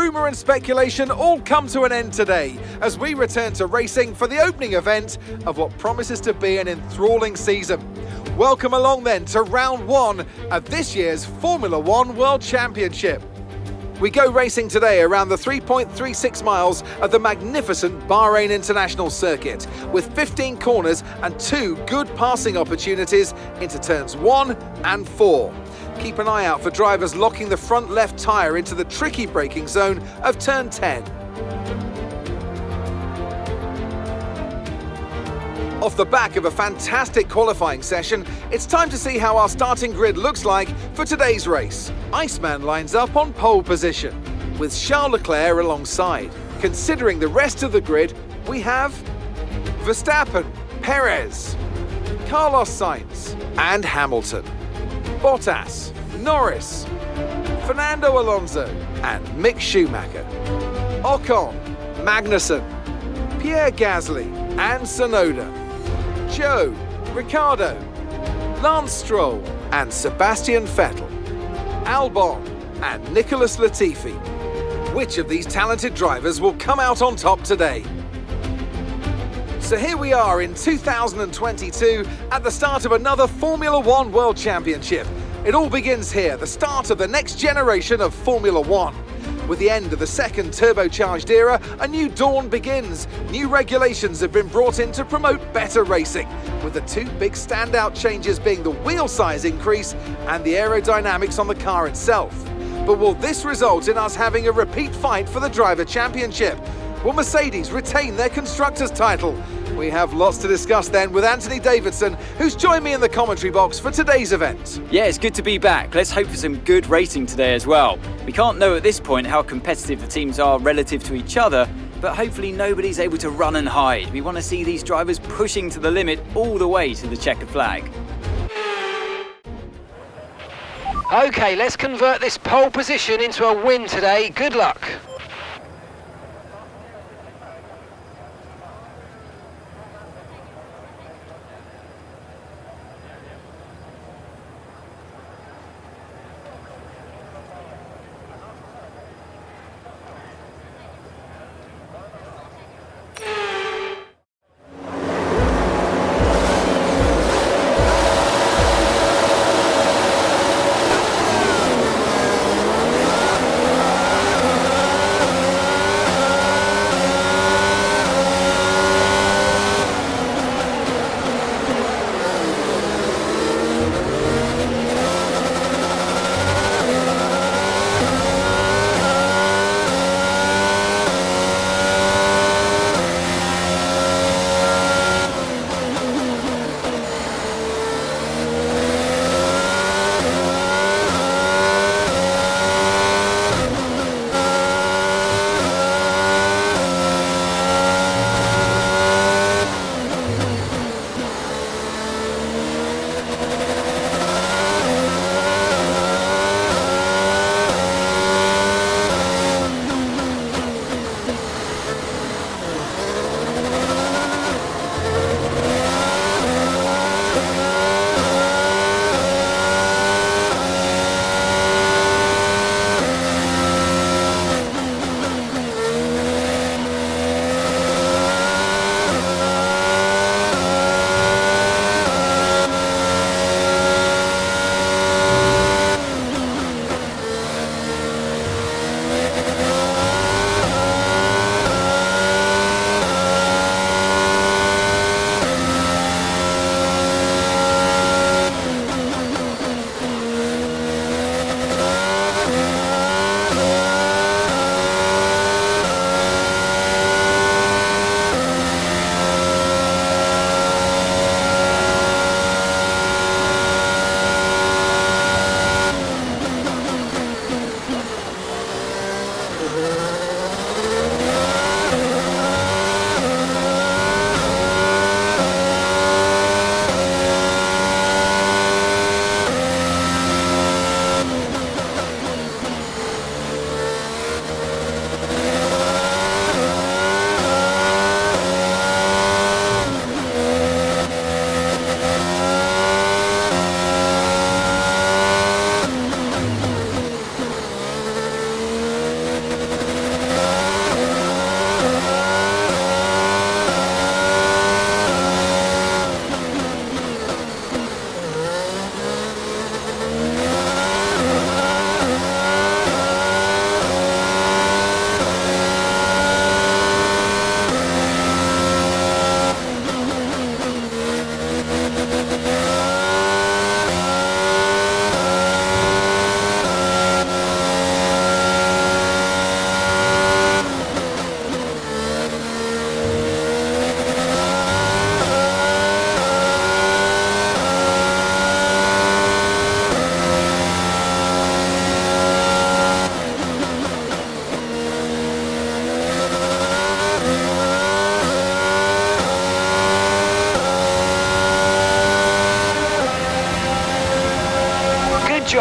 rumour and speculation all come to an end today as we return to racing for the opening event of what promises to be an enthralling season. Welcome along then to round one of this year's Formula One World Championship. We go racing today around the 3.36 miles of the magnificent Bahrain International Circuit with 15 corners and 2 good passing opportunities into turns 1 and 4. Keep an eye out for drivers locking the front left tyre into the tricky braking zone of turn 10. Off the back of a fantastic qualifying session, it's time to see how our starting grid looks like for today's race. Iceman lines up on pole position, with Charles Leclerc alongside. Considering the rest of the grid, we have Verstappen, Perez, Carlos Sainz and Hamilton, Bottas, Norris, Fernando Alonso and Mick Schumacher, Ocon, Magnussen, Pierre Gasly and Tsunoda, Joe, Ricciardo, Lance Stroll and Sebastian Vettel, Albon and Nicholas Latifi. Which of these talented drivers will come out on top today? So here we are in 2022 at the start of another Formula One World Championship. It all begins here, the start of the next generation of Formula One. With the end of the second turbocharged era, a new dawn begins. New regulations have been brought in to promote better racing, with the 2 big standout changes being the wheel size increase and the aerodynamics on the car itself. But will this result in us having a repeat fight for the Driver Championship? Will Mercedes retain their Constructors' title? We have lots to discuss then with Anthony Davidson, who's joined me in the commentary box for today's event. Yeah, it's good to be back. Let's hope for some good racing today as well. We can't know at this point how competitive the teams are relative to each other, but hopefully nobody's able to run and hide. We want to see these drivers pushing to the limit all the way to the checkered flag. Okay, let's convert this pole position into a win today. Good luck.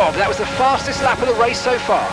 job. That was the fastest lap of the race so far.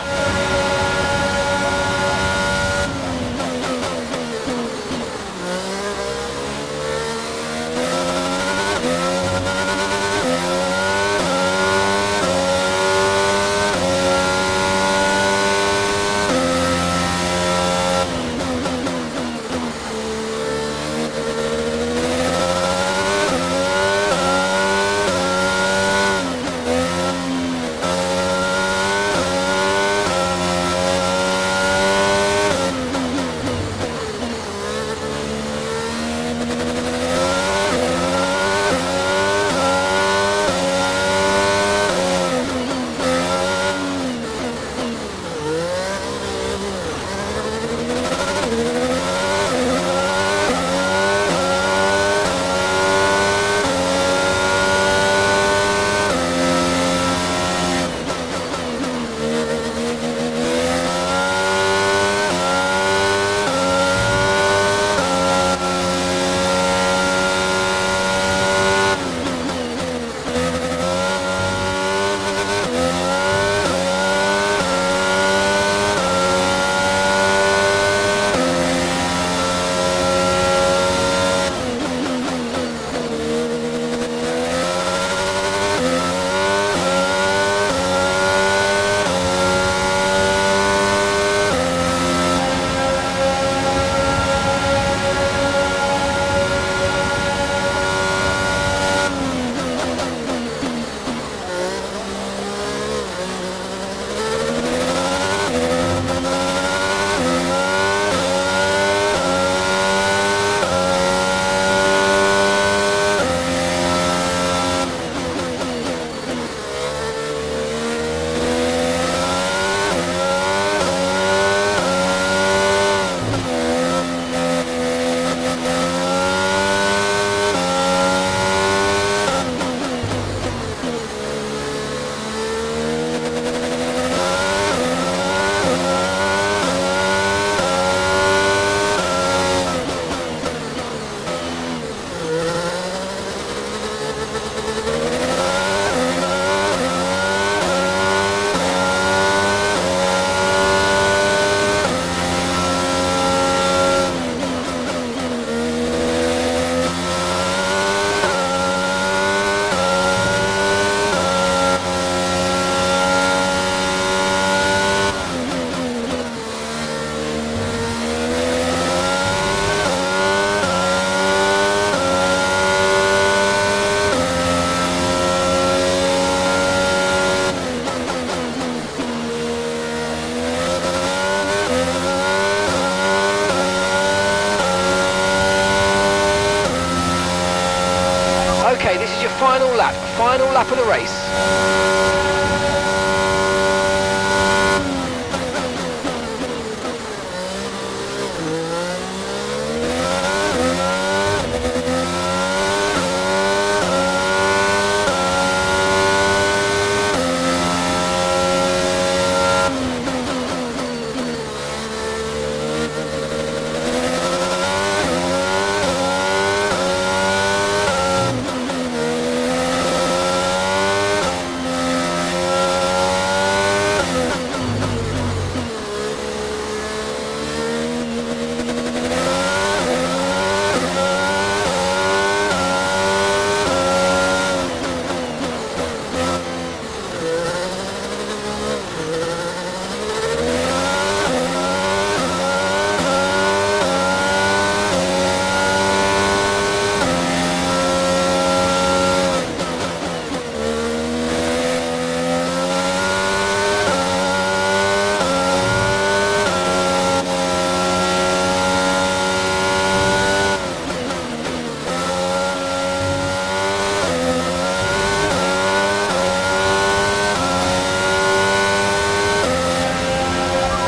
Okay, this is your final lap of the race.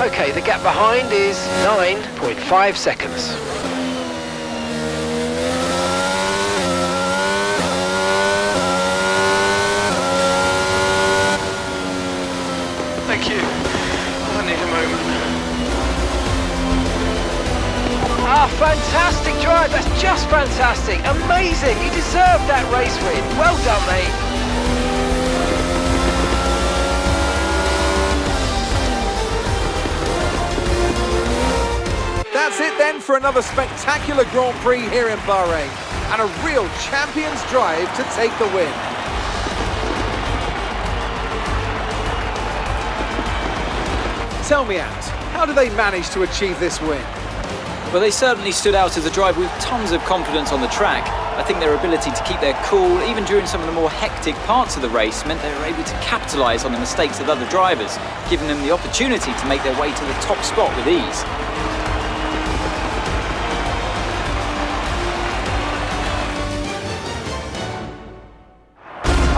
Okay, the gap behind is 9.5 seconds. Thank you. I need a moment. Ah, fantastic drive. That's just fantastic. Amazing. You deserve that race win. Well done, mate. again for another spectacular Grand Prix here in Bahrain, and a real champion's drive to take the win. Tell me, Ant, how do they manage to achieve this win? Well, they certainly stood out as a driver with tons of confidence on the track. I think their ability to keep their cool, even during some of the more hectic parts of the race, meant they were able to capitalise on the mistakes of other drivers, giving them the opportunity to make their way to the top spot with ease.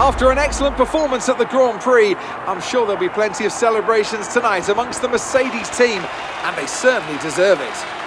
After an excellent performance at the Grand Prix, I'm sure there'll be plenty of celebrations tonight amongst the Mercedes team, and they certainly deserve it.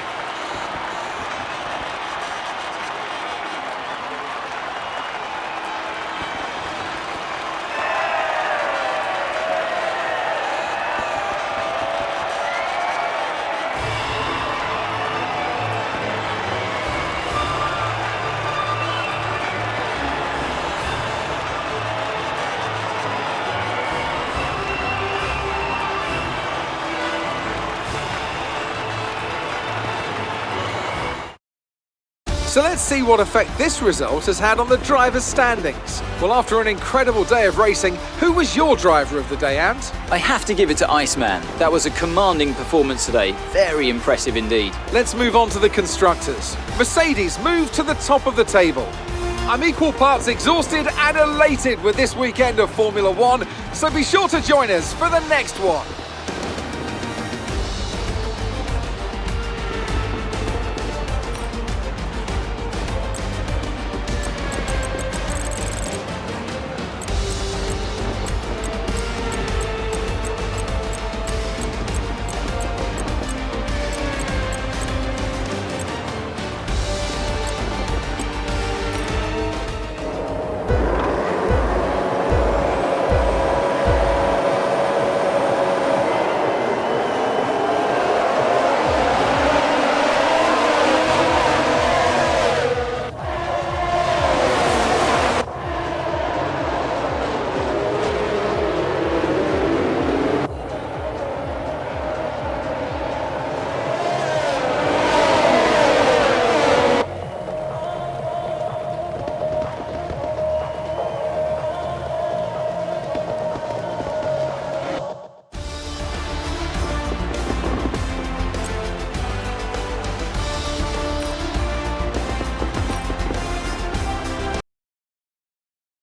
So let's see what effect this result has had on the drivers' standings. Well, after an incredible day of racing, who was your driver of the day, Ant? I have to give it to Iceman. That was a commanding performance today. Very impressive indeed. Let's move on to the constructors. Mercedes moved to the top of the table. I'm equal parts exhausted and elated with this weekend of Formula One, so be sure to join us for the next one.